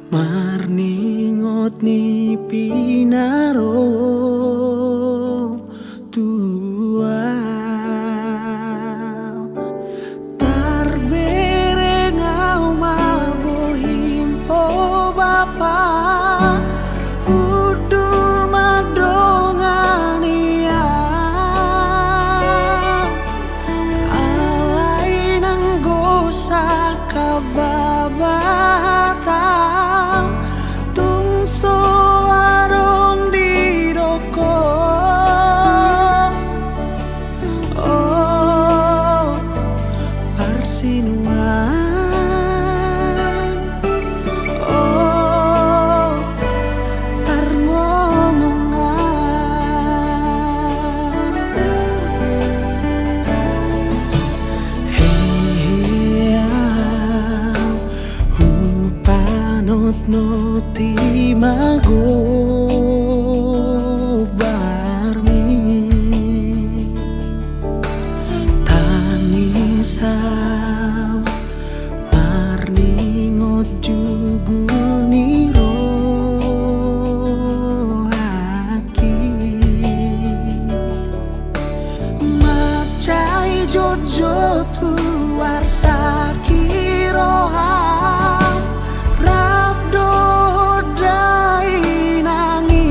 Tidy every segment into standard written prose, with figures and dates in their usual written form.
Marningot ni pinaro tua Tarberengau mabohim o bapa Udul madongania Alai nang gosa kababatang Tungso arong didoko Oh Parsinuan Oh Tarngomongan Heheau Hupanot no timago barmi Tanisau marningot jugul niro haki Macai jojo tuar sakiroham Rabdo dai nangi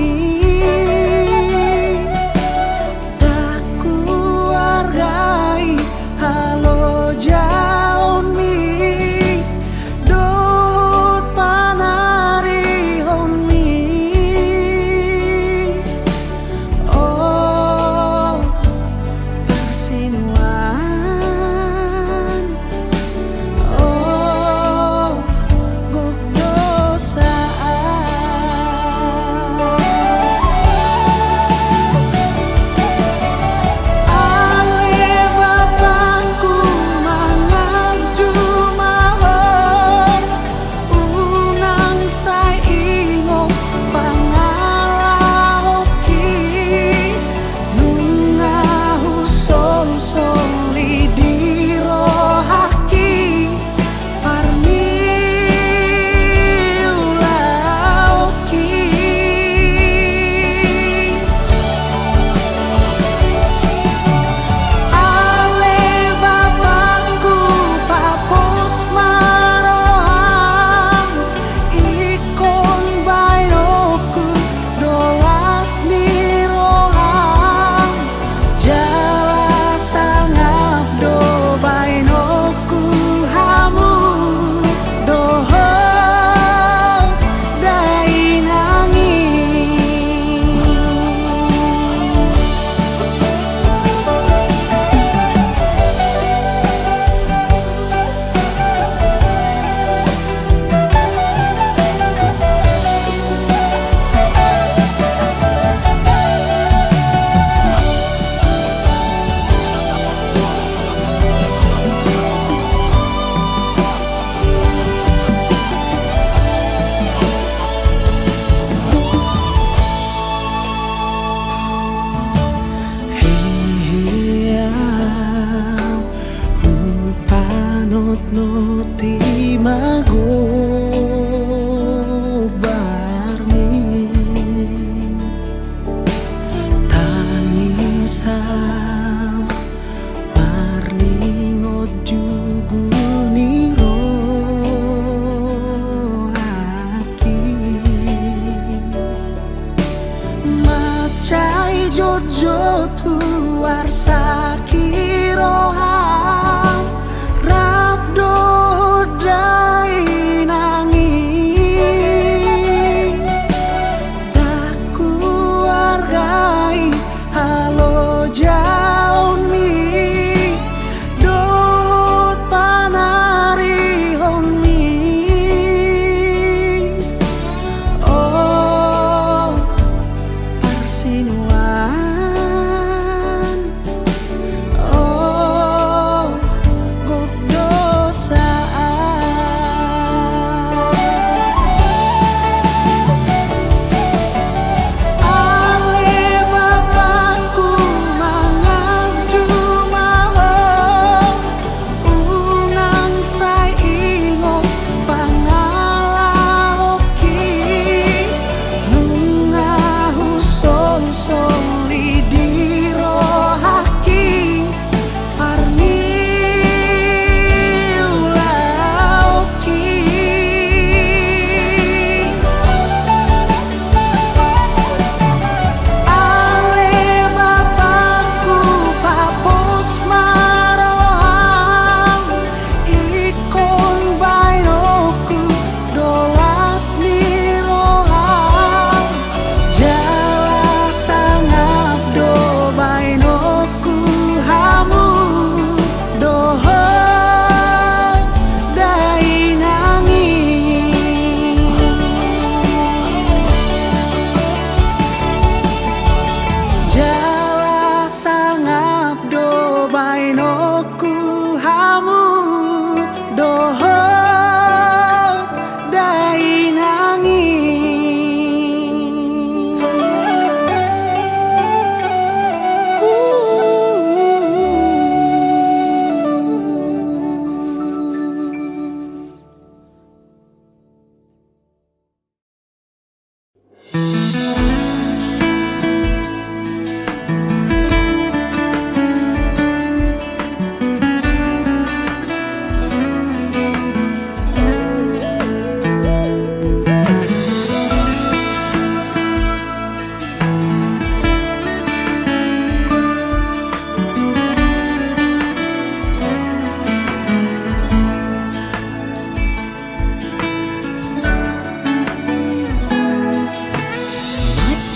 Daku wargai halo jaun mi Dot panari hon mi Oh Persinuan Oh Ale bapangku mangaju mahon Unang saingo pangalahoki Nungahu sol-soli dirohaki Parmi ulauki Ale bapangku papos maroham Ikon bainoku dolas niroham Jala sangap do bainoku hamu Doho dai nangi Heheau Hupanot no timago barmi Tanisau marningot jugul niro haki Macai jojo tuar sakiroham Rabdo dai nangi Daku wargai halo jaun mi Dot panari hon mi Oh Parsinuan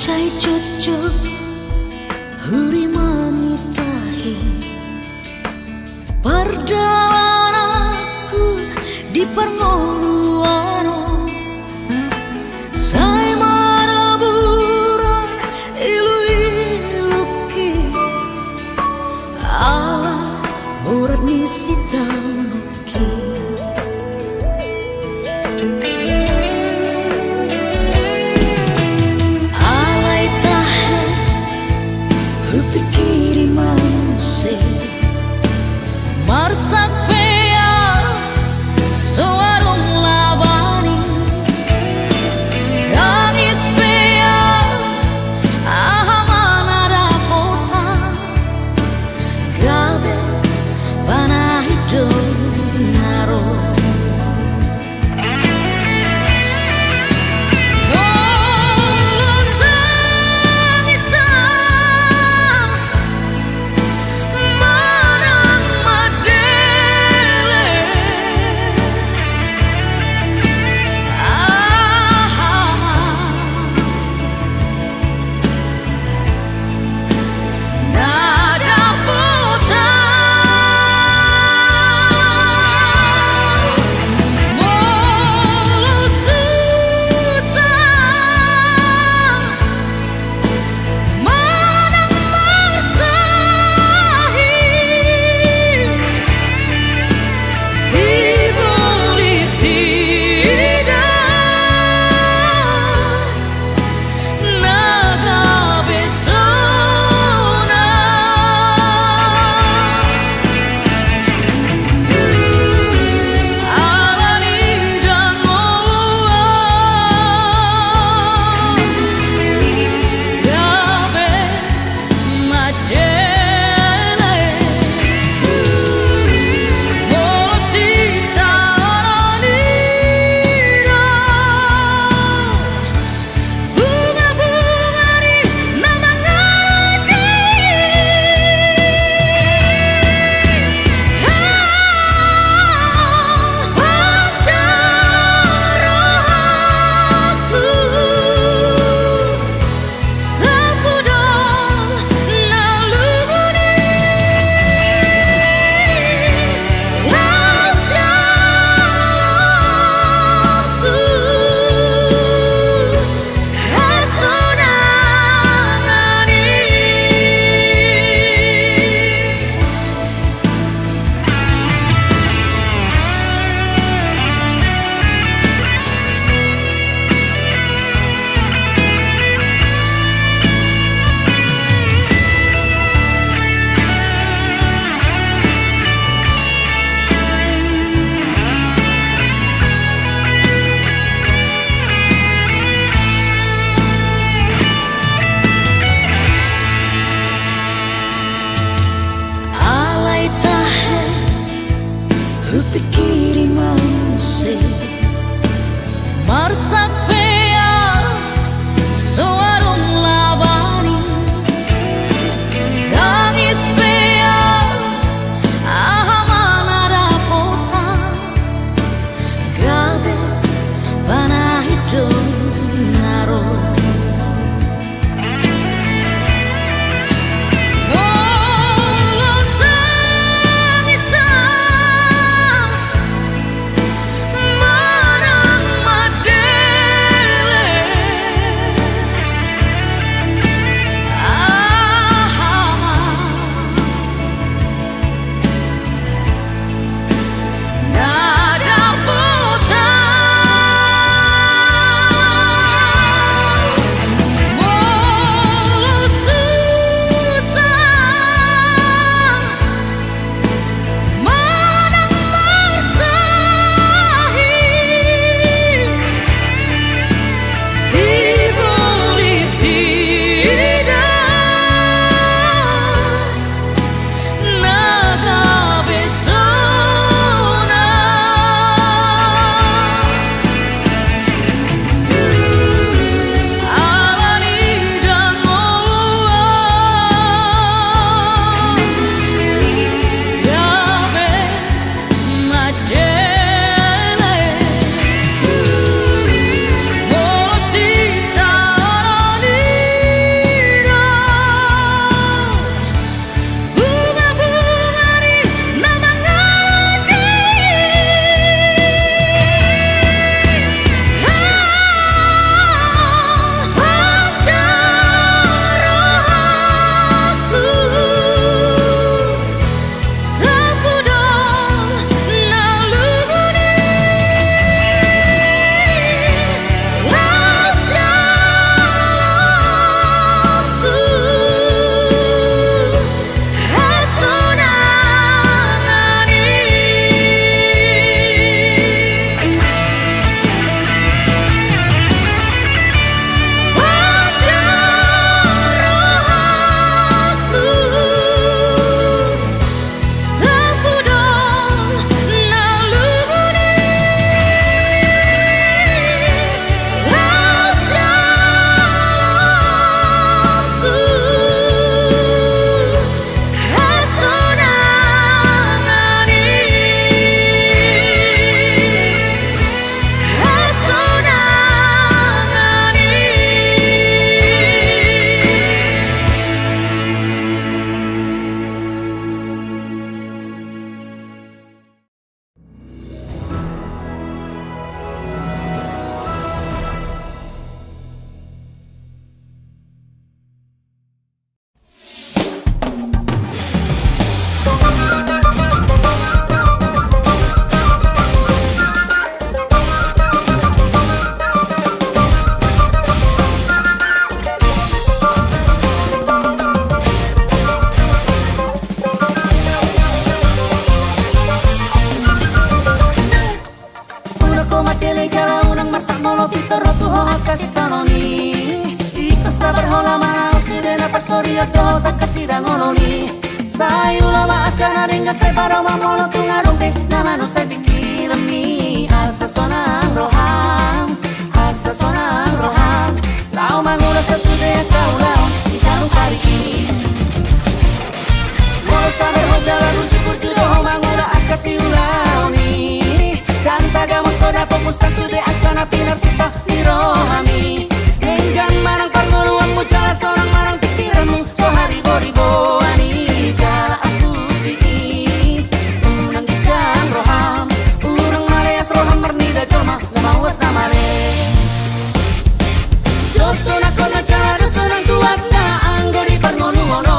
Macai cocok huri mangitahi perjalananku di perngoluan sai maraburan ilu-iluki ala burat nisi tanuki pikiri manusia marsak fea sewarung labani tangis fea ahamana rapota gabe panah hidup naro pikiri manusia marsak fea sewarung labani tangis fea ahamana rapota gabe panah hidup naro nada putar sabar hola mana usude na pasorio do tak kasida ngononi sai ulama akan aringa sai paro mamolo tungarong te nama no sai pikiran ni asa sonang roham lau mangura sesude kau lau ikan pari molo sabar ho jalan ujukur judo mangura akasi ulau ni kanta gamo soda popusta sude akan apinar sita nirohami Enggan marang parngoluanmu jala seorang marang pikiranmu so haribo-ribo ani jala aku pi unang gijang roham urang maleas roham mernida jolma ngamawas namale dostona kona jala dostonang tuat na anggo di parngoluono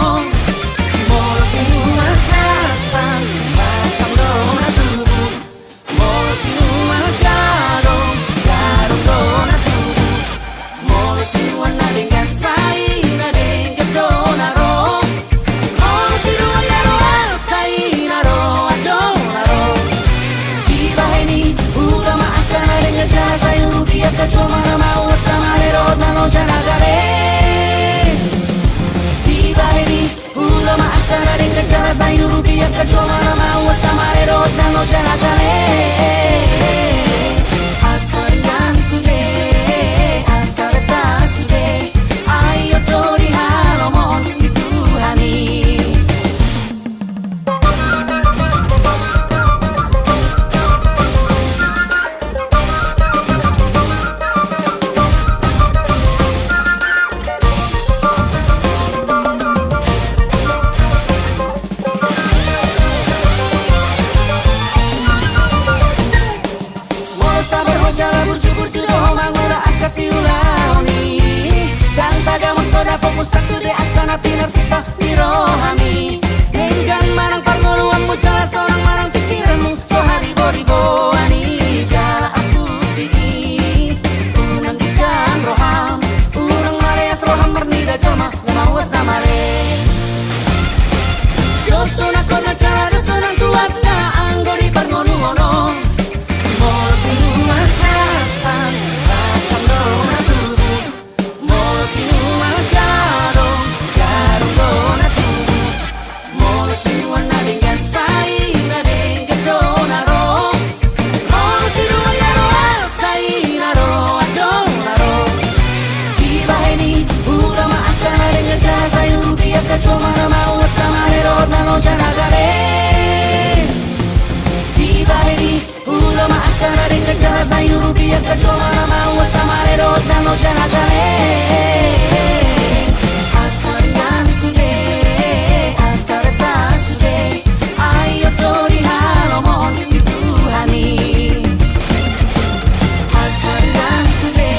molo sinuman kasan pasang dona tubuh molo sinuman garong dona tubuh sinuan na dengan sai na dengan donaro oh sinuan na roa sai na roa donaro tiba ini ulama akan dengan jasa rupiah kacoma na mau stamare rod na lo janagare tiba ini ulama akan dengan jasa rupiah kacoma na mau stamare rod na lo janagare asal sude ayo tori halomon dituhani Walau sabar ho jala burju-burju doho mangura akasi ulaoni Kanta gamo soda popusta sude akan apinar sita nirohami Enggan marang parngoluanmu jala seorang marang pikiranmu so haribo-ribo ani jala aku pi unang gijang roham urang maleas roham mernida jolma ngamawas namale dostona kona jala dostonang tuat na anggo di parngoluono molo sinuman kasan pasang dona tubuh molo sinuman garong dona tubuh molo sinuan na dengan sai na dengan donaro molo sinuan na roa sai na roa donaro tiba ini ulama akan dengan jasa rupiah kacoma na mau stamare rod na lo janagare tiba ini ulama akan dengan jasa rupiah kacoma na mau stamare rod na lo janagare asal sude ayo tori halomon dituhani asal sude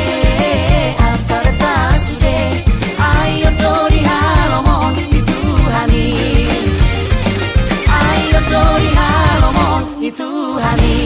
ayo tori halomon dituhani ayo tori halomon dituhani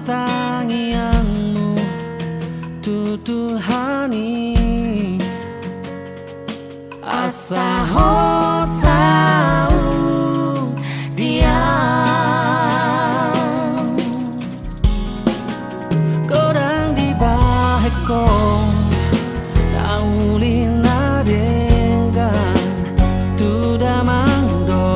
tangianmu tutuhani asa hosau diam kodang di baheko naulina dengan tu damang do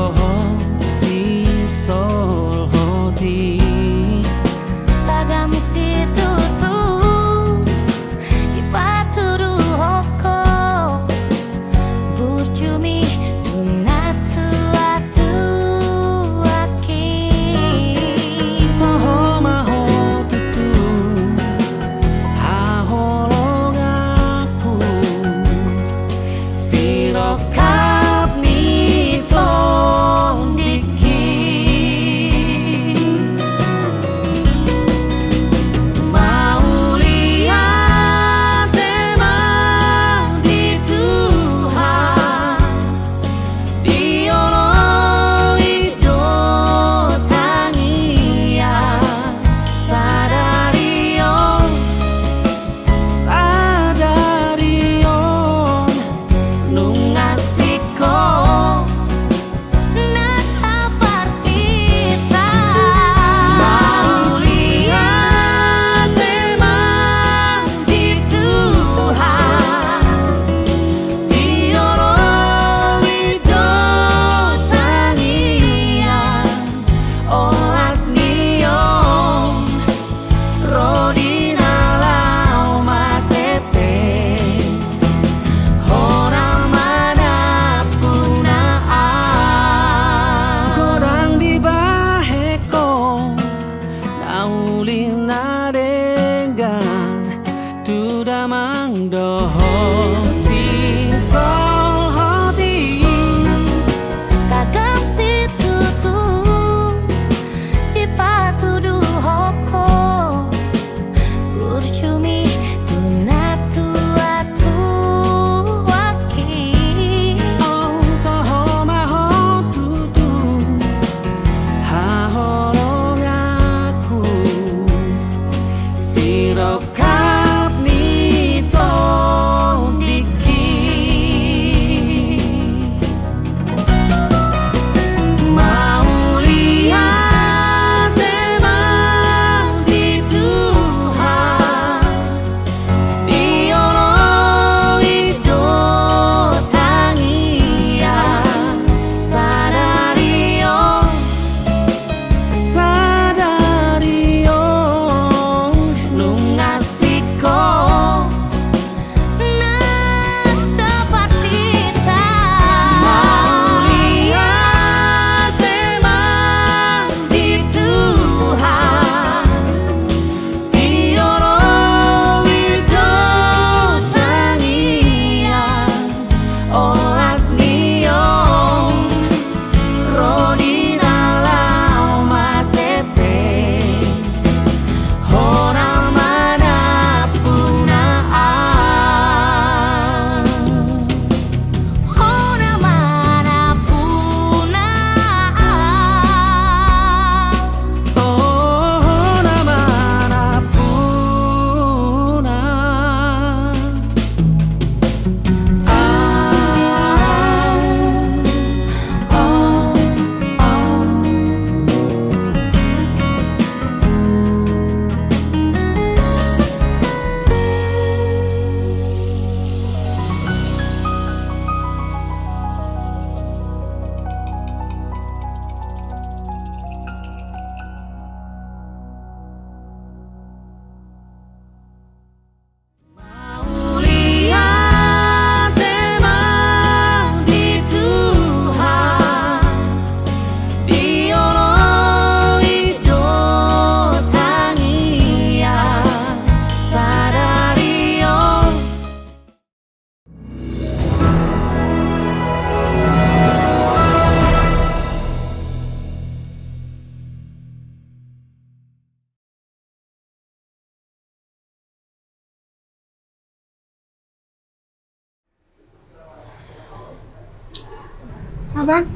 Abang,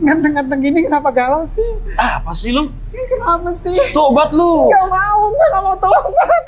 ganteng-ganteng gini kenapa galau sih? Apa sih lu? Ini kenapa sih? Tuh obat lu. Gak mau, gue gak mau tobat.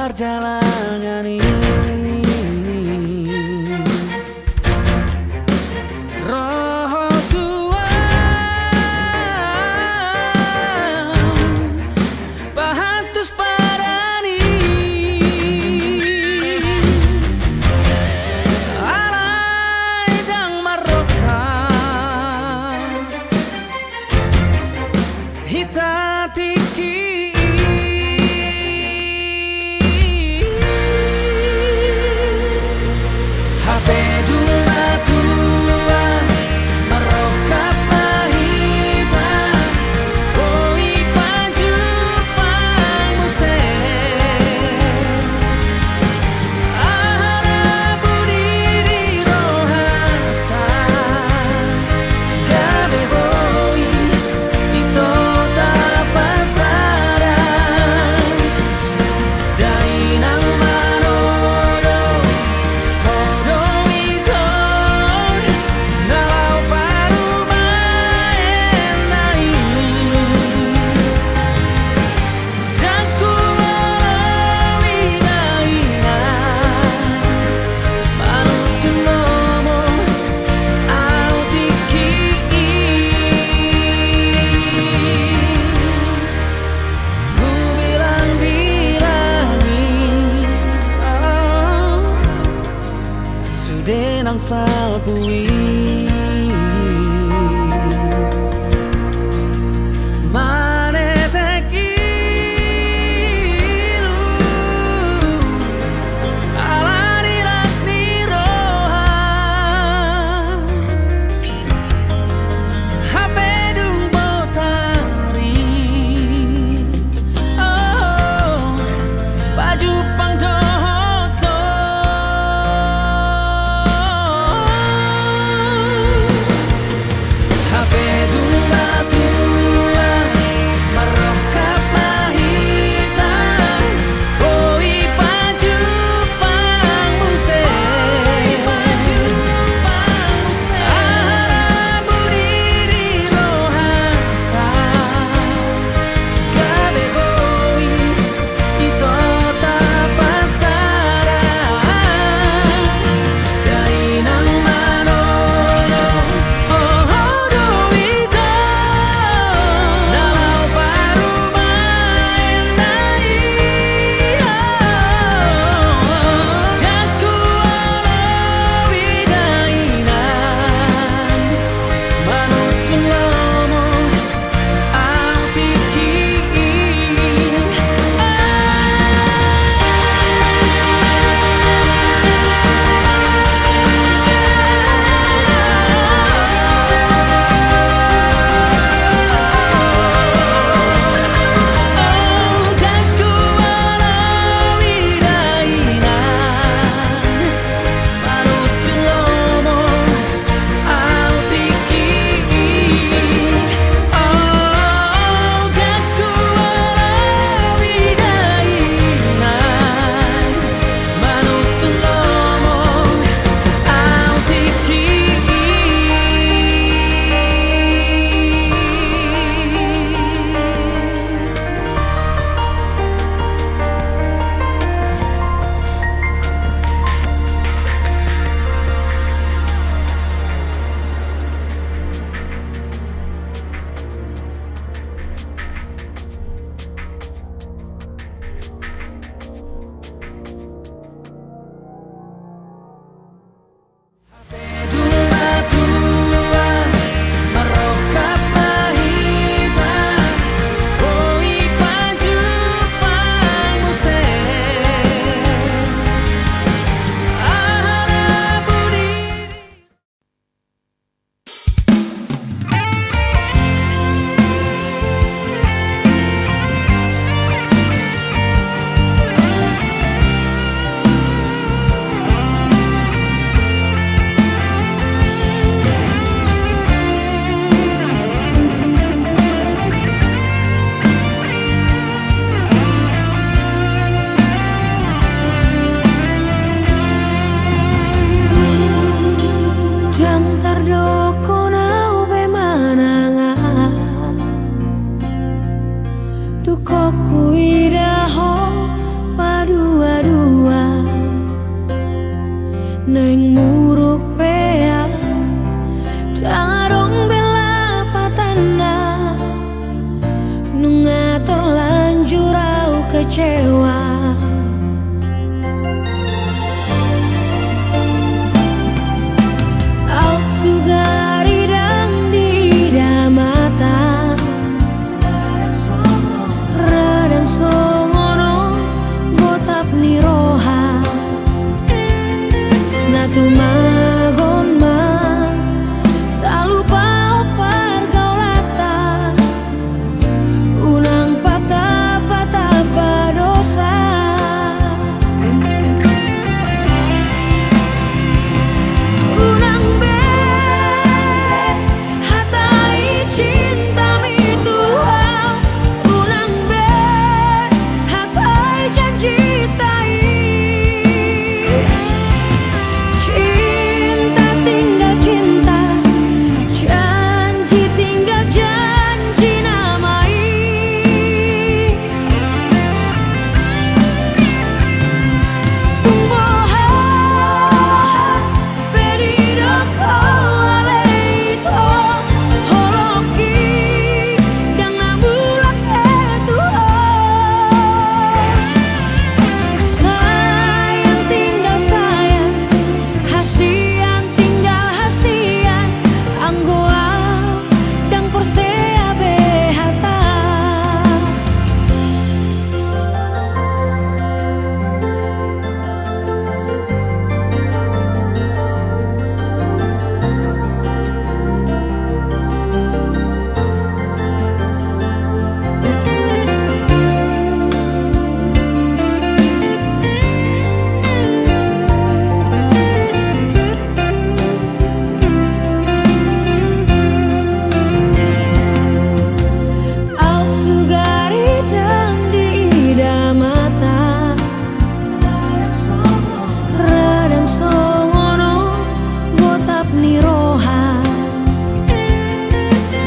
perjalanan ini. Roh Tuhan pahantus parani alai dang maroka hitatiki Hape duma tua merokat mahita Koi paju panguse Ahara budi di rohata Gabe boi Ito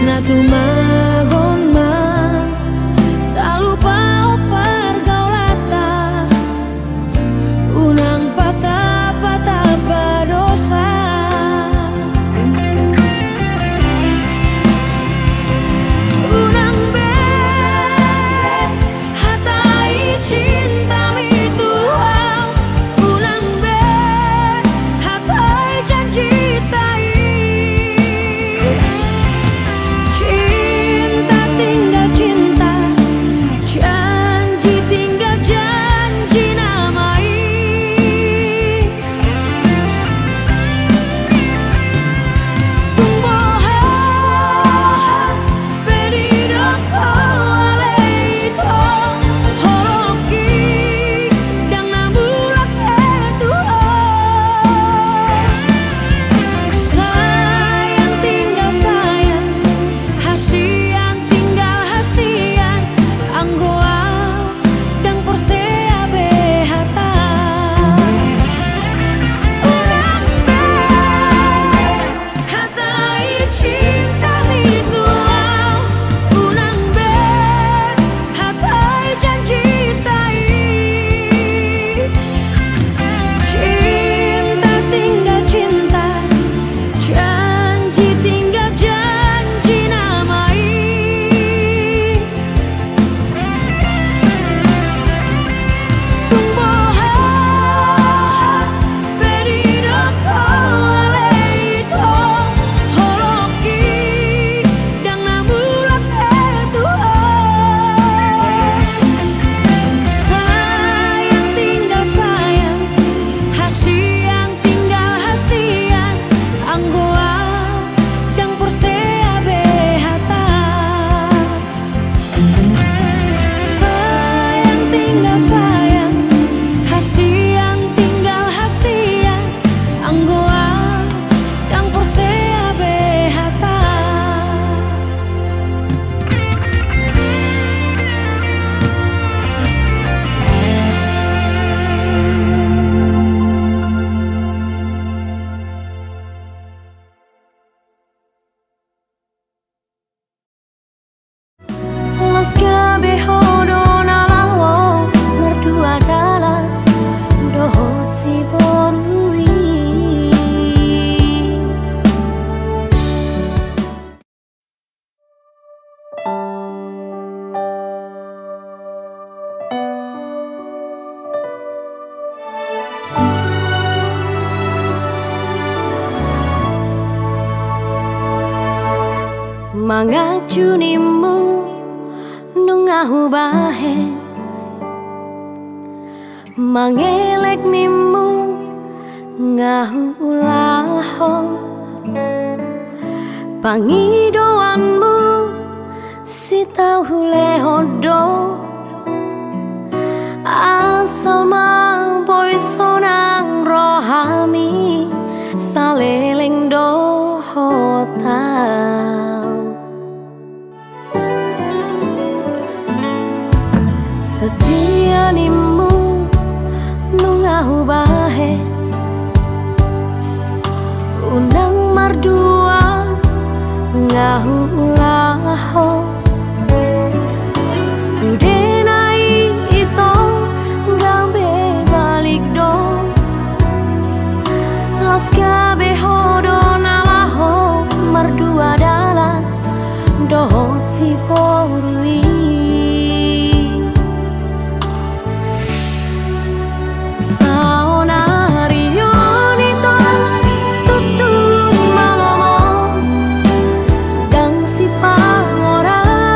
Natumagon ma tak lupa o pergaulata unang patah-patah berdosa unang be hatai cinta itu unang be hatai janji tai cinta tinggal cinta janji tinggal janji namai tumboha pedido koaleito horoki dang nambulak itu sayang tinggal sayang hasian tinggal hasian anggoa dang persea behata unang be hatai cinta itu unang be hatai janji tai cinta tinggal cinta janji tinggal janji namai tumboha pedido koaleito horoki dang nambulak itu sayang tinggal sayang hasian tinggal hasian anggoa dang persea behata sayang tinggal sayang hasian tinggal hasian anggoa dang persea behata Los cabejodo nalawo merdua dalam doho si borui mangacunimu nungahu bahe mangelek nimu ngahu ulaho pangidoanmu si tahu lehodo asal mang boy sonang rohami saleleng doho tau setia nimu nungahu bahe unang mardua ngahu ulaho sudenai ito gabe balik do las cabejodo nalaho mardua dalam doho si borui Orang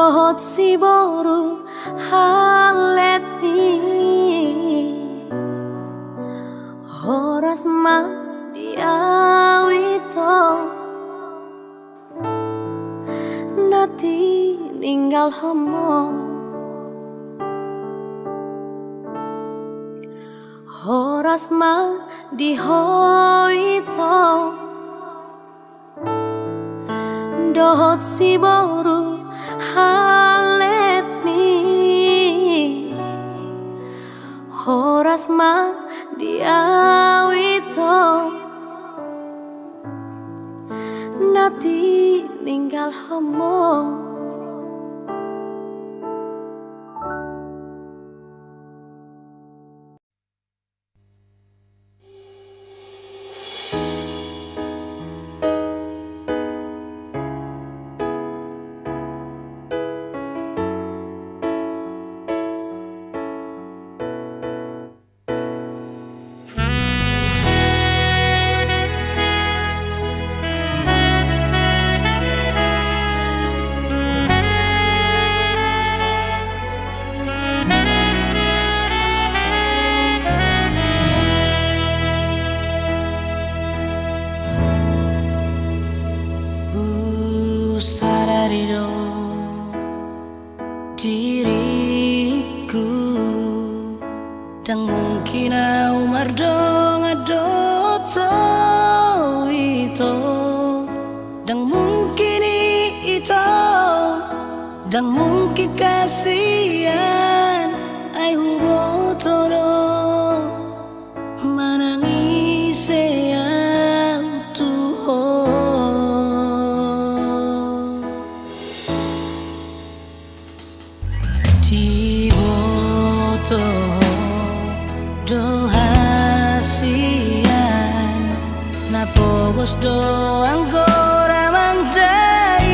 dohot si boru halet mi horas ma diawito nati ninggal homo horas ma dihoito dohot si boru halet mi horas ma diawito nati ninggal homo Sadarido diriku dan mungkin umar dong adoto itu dan mungkin itu dan mungkin kasihan ai hubo todo manangis yang Tiboto doa sian na pogos doang gora mandai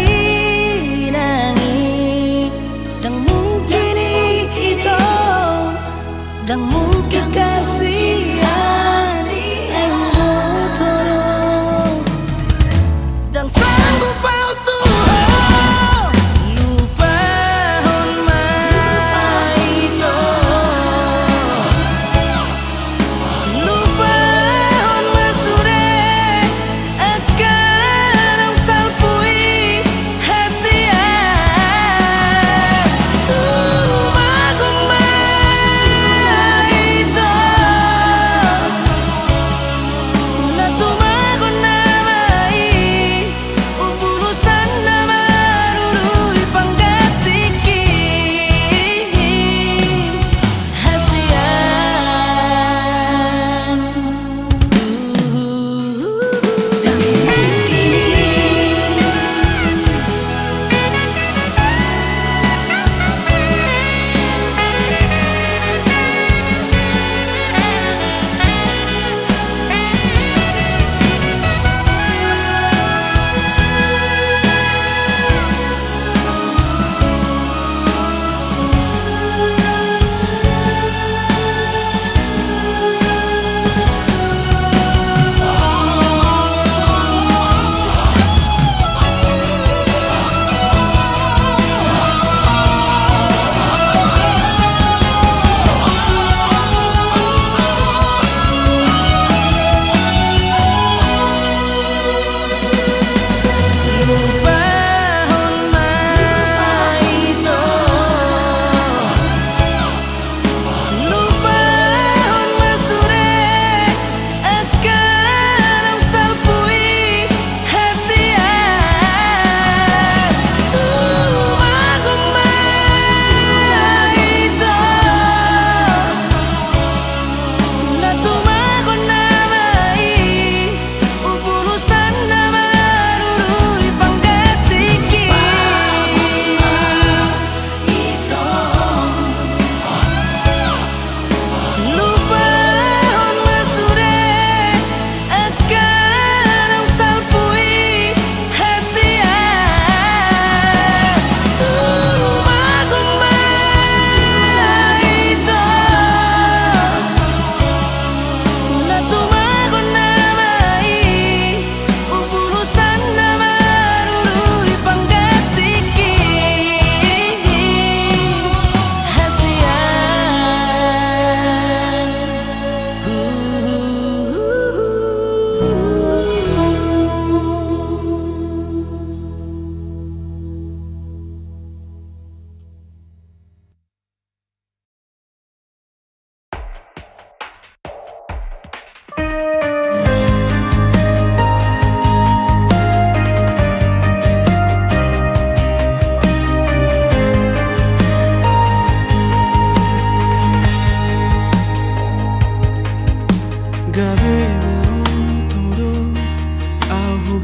nangi dan mungkin itu dan mungkin kasihan dan sanggupau Tuhan lupa lupa on masure akan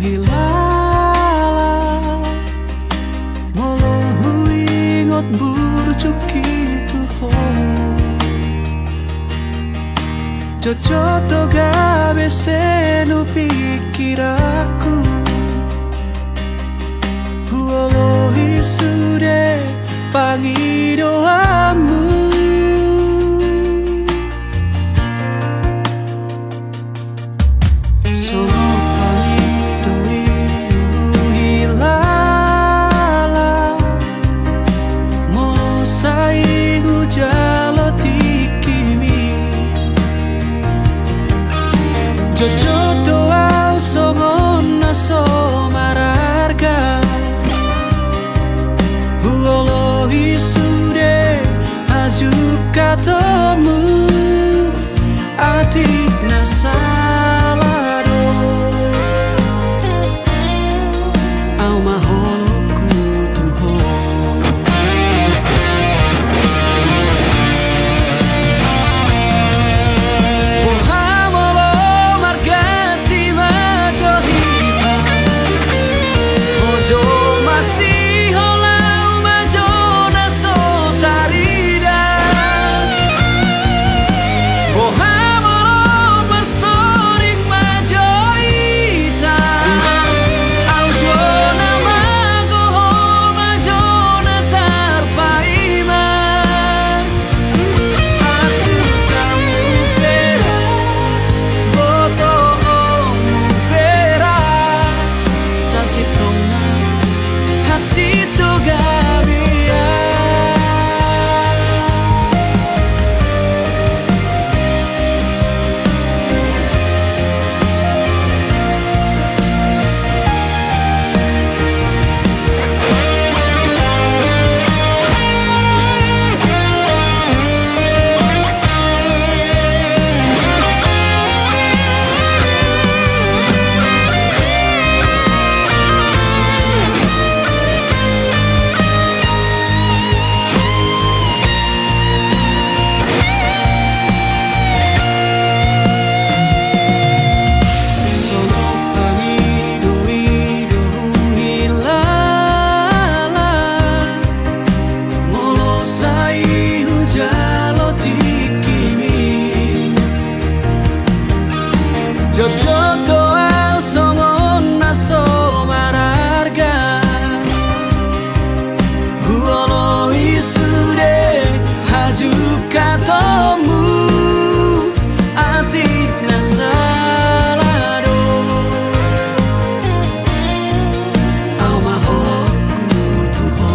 hilala molo huingot burjuk itu ho Jojoto gabe senu pikiraku Huolo hisude pangidoamu Sono pangido hilala Molo sai hujalo tikimi Jojoto au songona somararga Huolo hisude aju katamu Atik nasalado Au maholo kutuho Pohamolo margati majohita Ojo masih holau majona sotarida Pohamolo bersoring majohita Aujona magoho majona tarpaima Atu samu pera boto omu pera Sasitona hati tu gabia Sono pangido hilala Molo sai hujalo tikimi Jojoto au songona somararga Huolo hisude haju katamu Atik nasalado Au maholo kutuho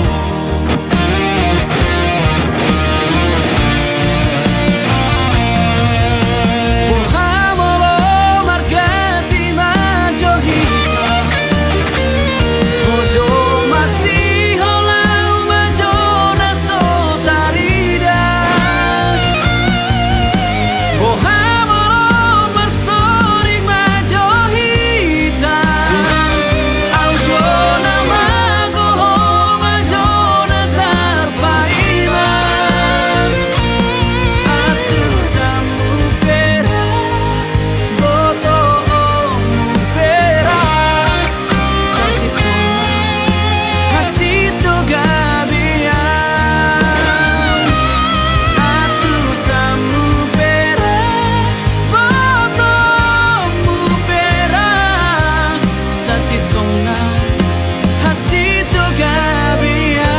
Pohamolo margati majohita Ojo masih holau majona sotarida Pohamolo bersoring majohita Aujona magoho majona tarpaima Atu samu pera boto omu pera Sasitona hati tu gabia Atu samu pera boto omu pera Sasitona hati tu gabia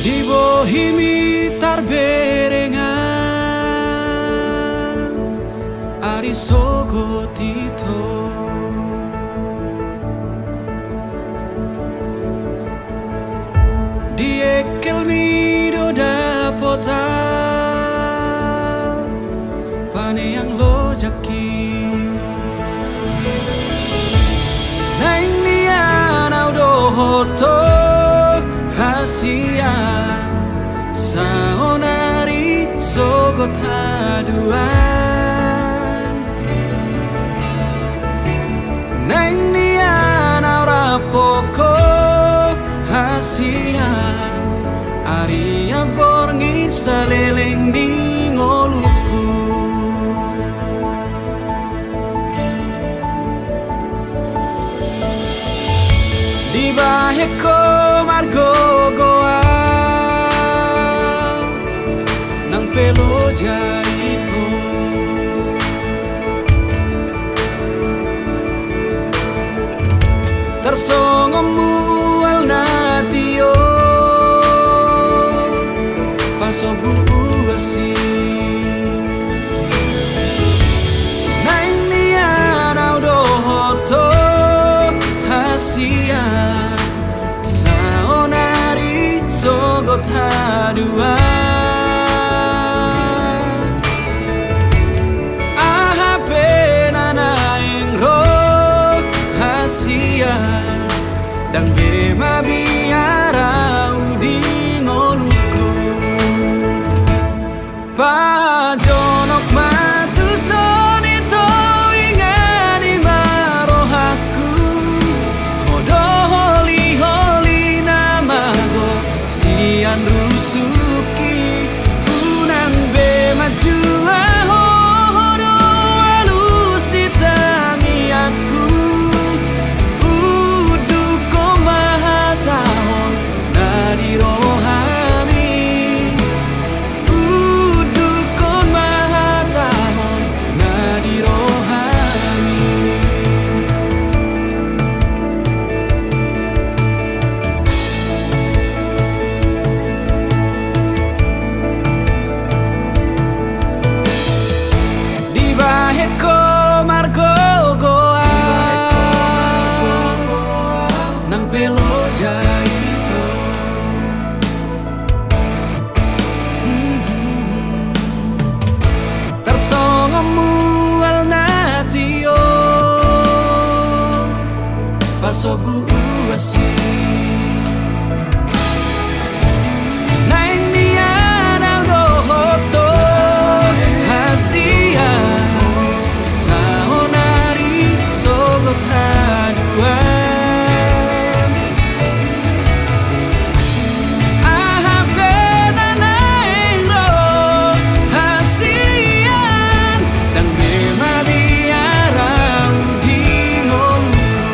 Di bohimi tarberengan Ari sogo tito Di ekel mido dapota sogot haduan Neng nian aura pokok hasia Aria borngin saleleng di ngoluku Di baheko margo goa Nang pelo jaito Tersongomu al natio Paso buasi Nang nian audo hoto hasia Saonari sogot haduan Ahape nanaing roh hasia Dan bema biara udi ngoluku Pajonok matu sonito ingani marohaku Hodo holi namago sian rusuki Unang bema jua hodo halus ditangi aku Uduko mahatahon nadirohami Uduko mahatahon nadirohami Di baheko margo goa Nang pelo jaito Tersongomu al natio Paso buasi Nang nian audo hoto hasia Saonari sogot haduan Ahape nanaing roh hasian Dan bema biara udi ngoluku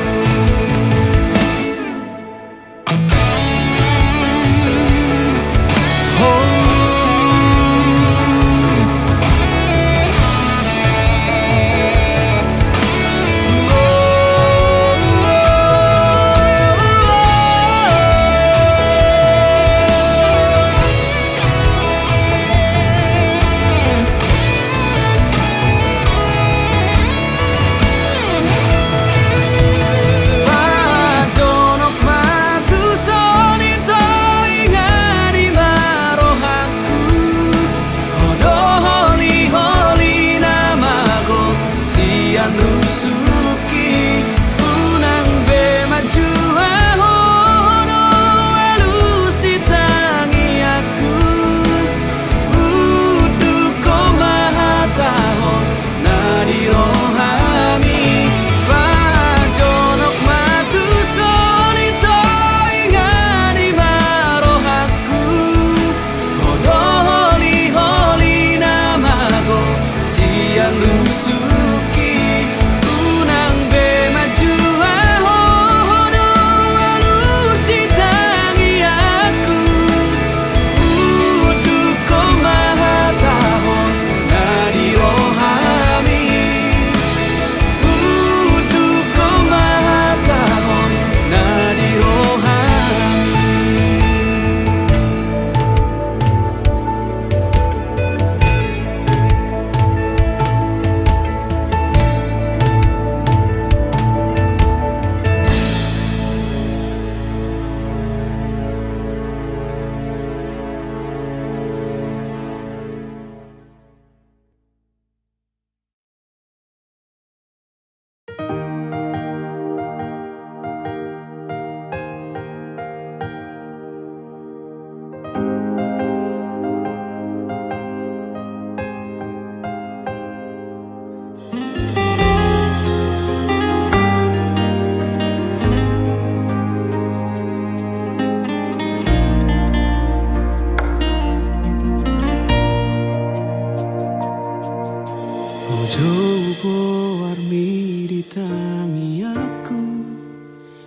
Coba warmi di tangi aku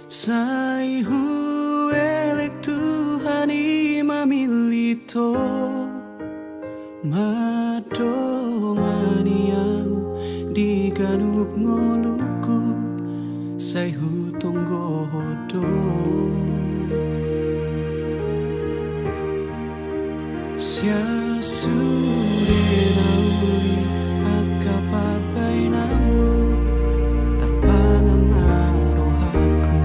Sai huelek Tuhan imamilito Madongani au di ganup ngoluku Sai hutonggo hodo Sia sude nauli akapapai namu terpangan narohaku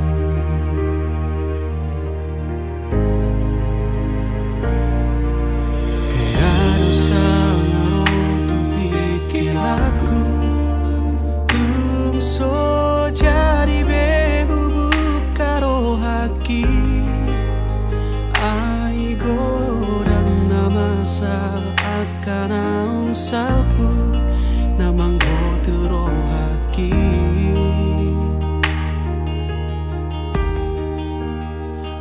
Eado sangaro tu pikir aku Tung so jadi behu buka rohaki Ai godang nama sal akan naung salpu namang gotil rohaki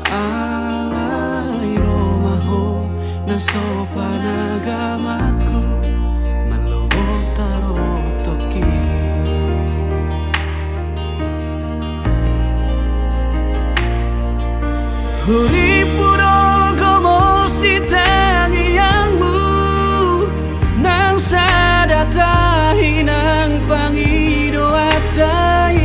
Alai romaho na sopan agamaku malobok tarotoki Huri puro gomos di tangi yangmu Nang sadatahi nang pangido atai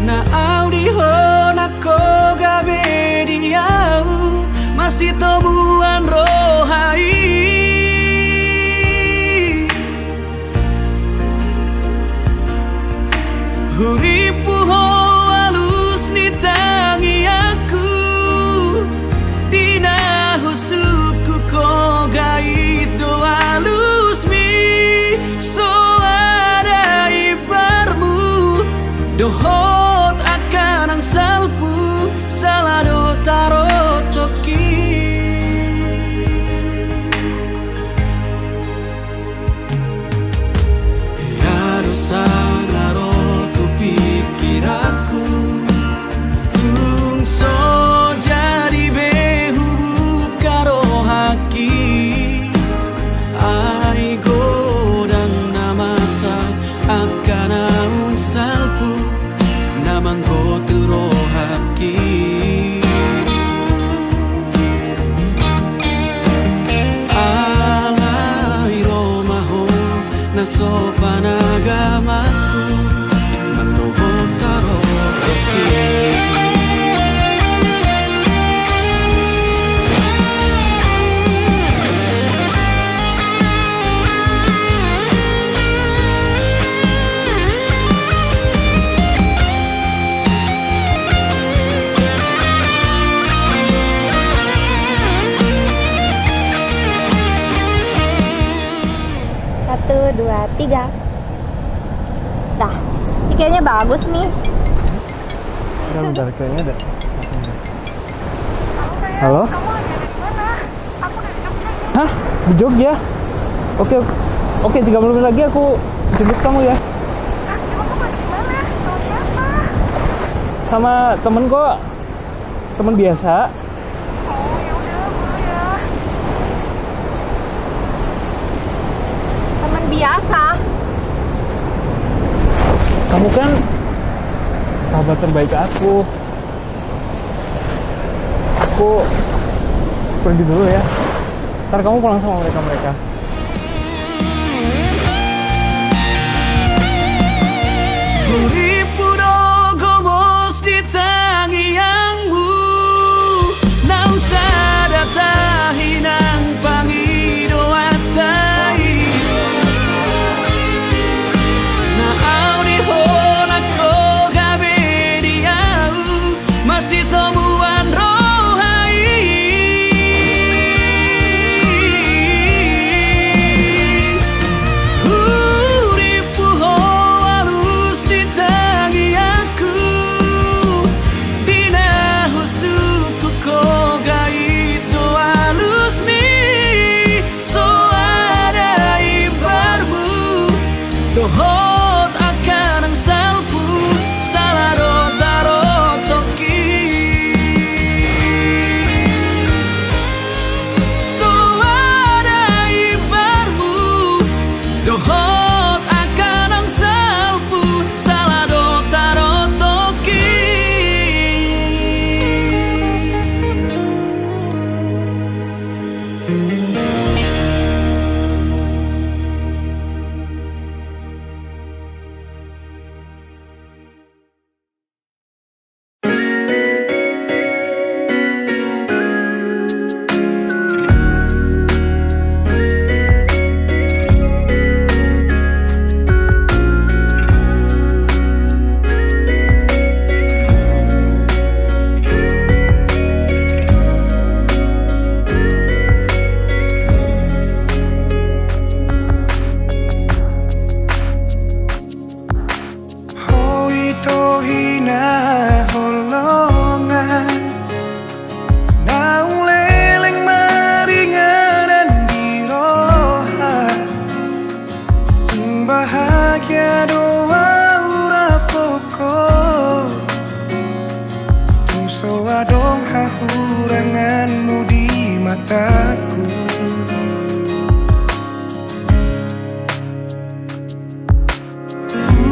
Na audiho na koga bediau Masih tobuan rohai Huri puho alus ni tangi aku Dina husuku koga itu alus mi So ada ibarmu Dohot akan ang salpu Salado tarotoki Yaro sangaro tu pikir aku Tung so jadi behu buka rohaki Ai godang nama sa akan naung salpu namang gotil rohaki Alai romaho na sopan agamaku malobok tarotoki Satu, dua, tiga. Dah, ini kayaknya bagus nih. Bentar, kayaknya ada. Halo? Hah? Di Jogja? Oke, oke, 30 menit lagi aku jemput kamu ya. Sama temen kok, temen biasa. Teman biasa. Kamu kan sahabat terbaik aku. Aku pergi dulu ya. Ntar kamu pulang sama mereka-mereka. Huri puro gomos di tangi yangmu Nang sadatahi nang pangido atai Na audiho na koga bediau Masih tomuan rohai Huri puho alus di tangi Hoi tohi na holongan Naung leleng maringanan di roha Bahagia doa ura pokok Tungso adong hahuranganmu di mataku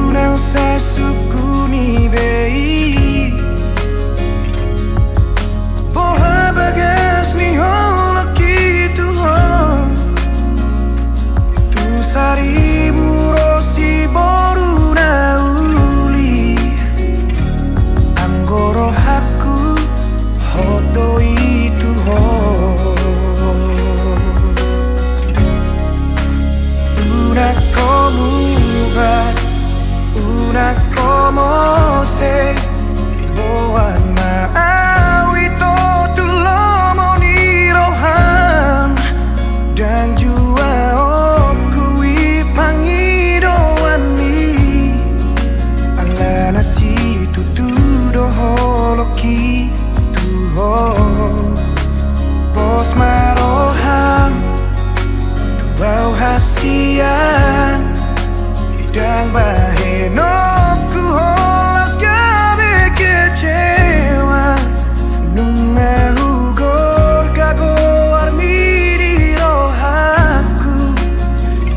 Unang sa sukuni bei Boha bagas ni holok itu hong Tung saribu rosi boru na uli Anggoro haku hoto itu hong Una komubat Una como se boan maawi to tulomo ni roham dan jua okui pangidoan ni ala nasi tutudo holoki tuho pos maroham tuau hasian dan bahenoku holas gabe kecewa Nunga hugor gago armiri rohaku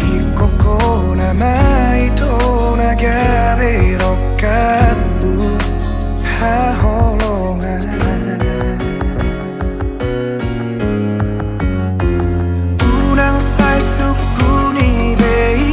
Ikoko nama itu nagabe rokabu haholongan Unang say sukuni bei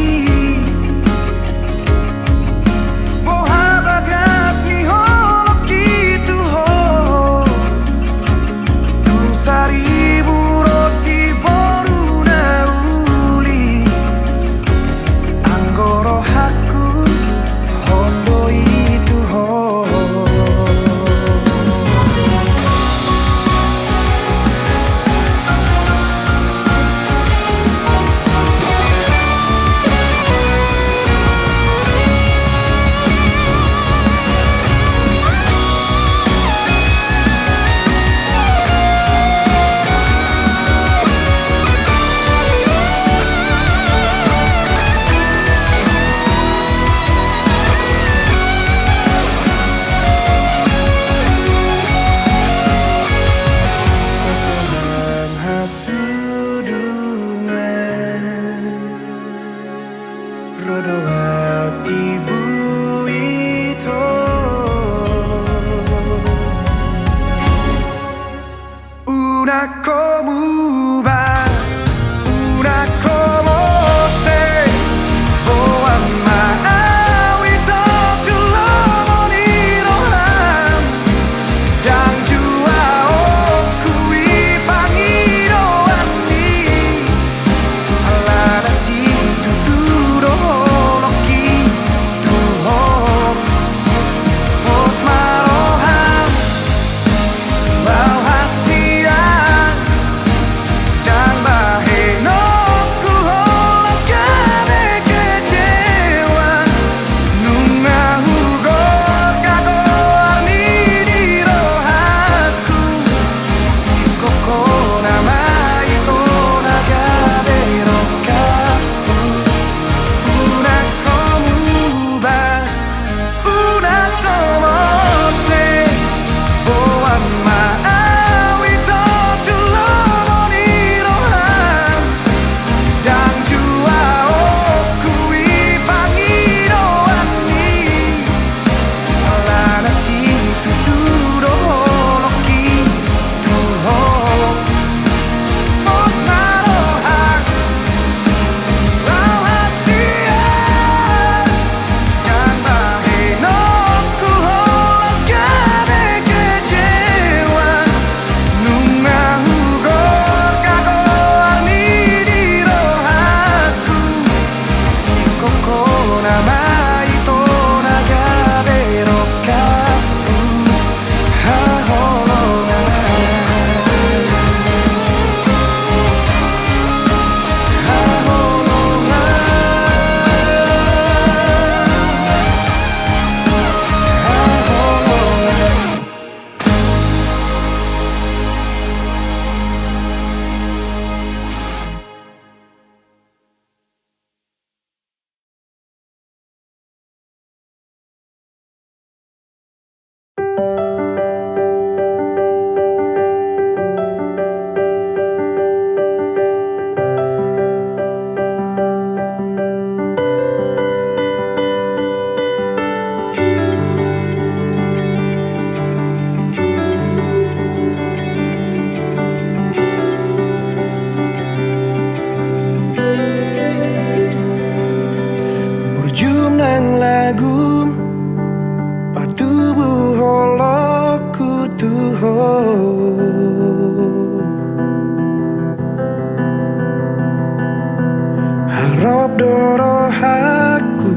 doro aku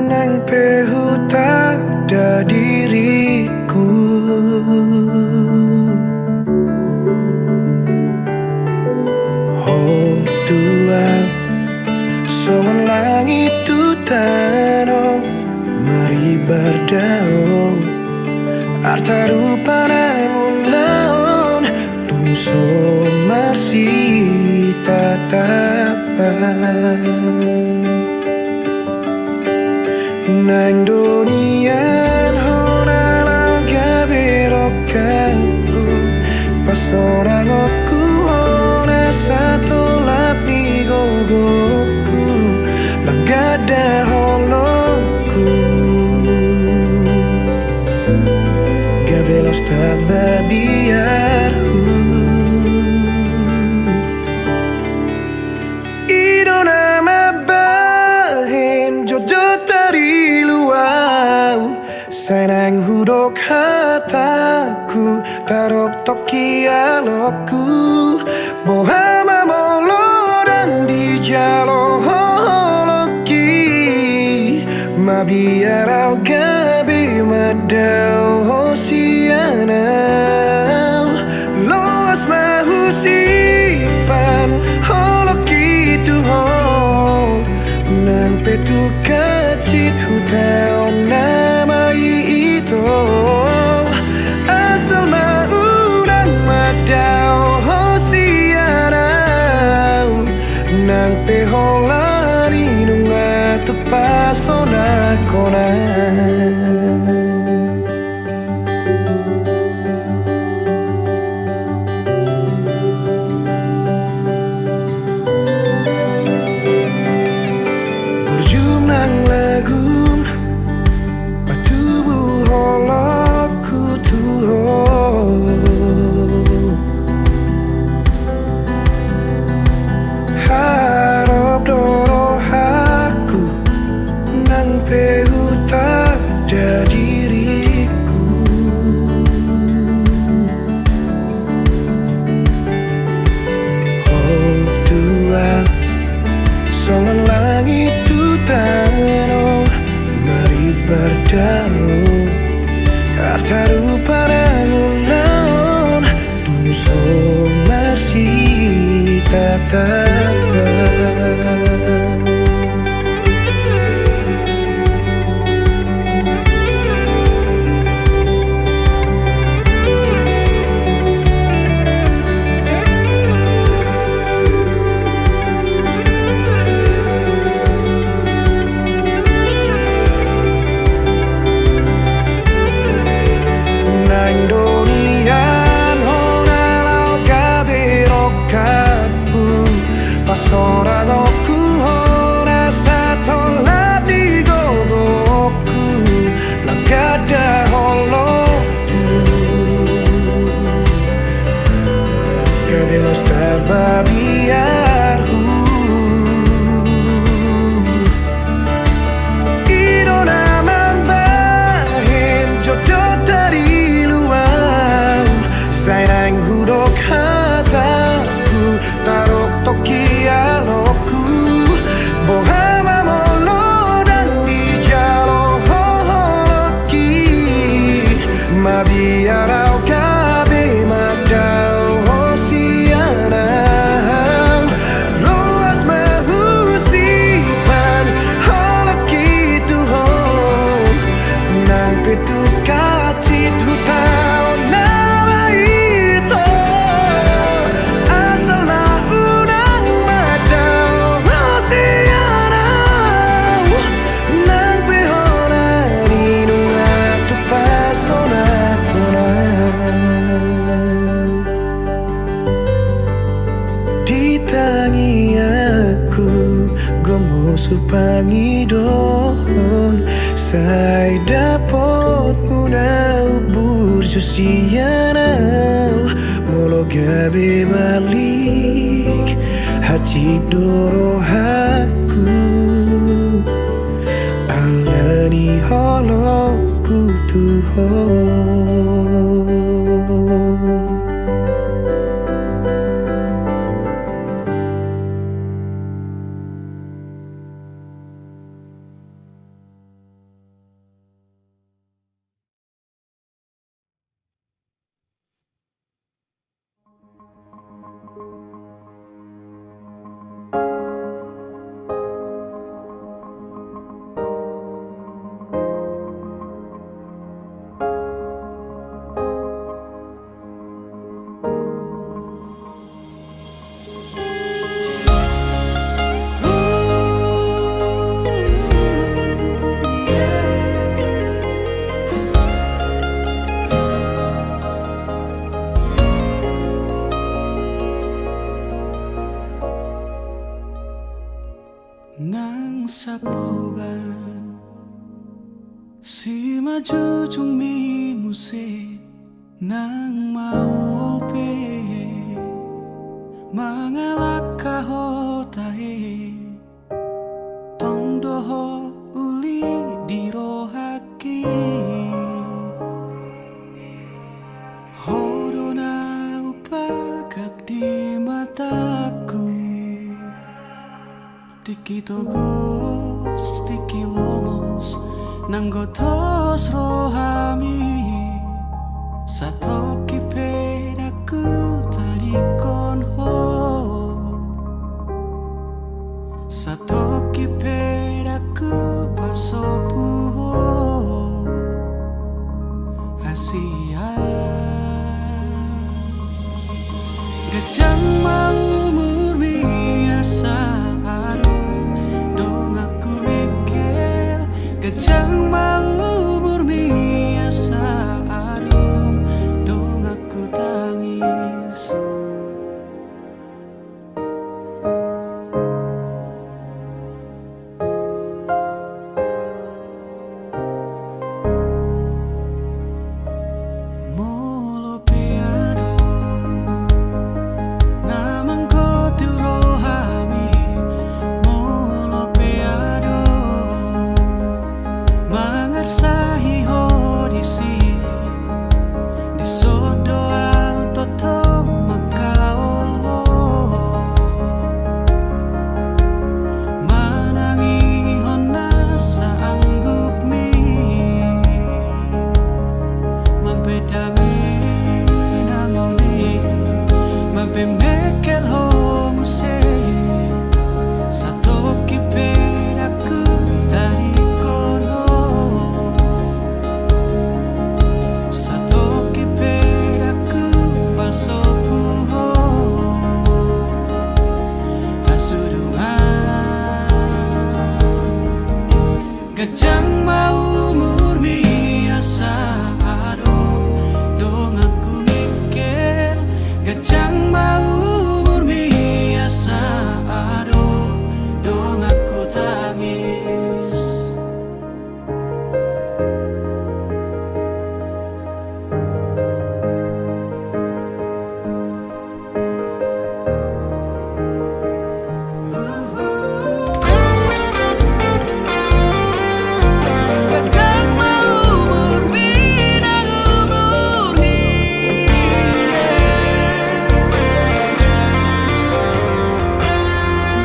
nang pehuta da diriku. Oh Tuhan, soan langit tu tano mari berdao arta rupana laon tung so marsi tatapan nang donian hona laga berokanku pas orang aku hona satu lapi gogoku langgada holokku gabelos tababiarku idona mabahin jojo tari luau senang hudok hataku tarok toki alokku bohama molo dan di jalo holoki mabiarau gabi madau hosianau loas mahusipan holoki tuho nang petu kacit hutau nama itu asal maunang madau hosianau nang peholani nunga tupasona kona. Berjumlah lagu patubu holokku tuho harap doro aku nang pehuta da diriku. Oh Tuhan, soal langit tu tano mari berdaro arta rupana laon tung so marsi tatapan nang donian hona lau kaberokapu pas orang aku hona satu labdi gogoku lagada holoku gabelos tababiarku idona mambahin jodoh dari luar sayang hudok hataku tarok toki alokku bohama molo dan di jalo holoki mabiarau gabe madau hosianau loas mahusipan holoki tuho nang petu kacit hutau nama itu asal maunang madau hosianau nang pehonani nunga tupasona kona ditangi aku gomo supangi don sai dapat munau burjusianau molo gabe balik hati doro aku alani holoku tuho. Nang sapuban si maju jung mi musik nang mau pe mangalak kahotahe tong doho uli dirohaki horona upagak di mataku Tiki togos, tiki lomos, nanggotos rohami Satoki pedaku tadi konho Satoki pedaku pasopuho Asia Gajang mau murmi asa Gajang mau murmi asa adong dong aku tangis Molo peado namang kotil rohami Molo peado Mangarsahi hodisi di sodo toto makaolo manangi hona saanggup mi mabedami nanguni mabemekel homuse satoki pedaku dari kono Satoki pedaku pasopuho Hasudungan Gajang mau murmi asa adong dong aku mikir Gajang mau murmi asa adong dong aku tangis Gajang mau murmi nang umurhi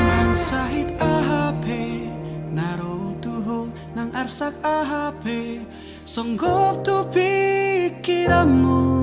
Nang sahit ahape naro tuho nang arsak ahape songgop tu pikiranmu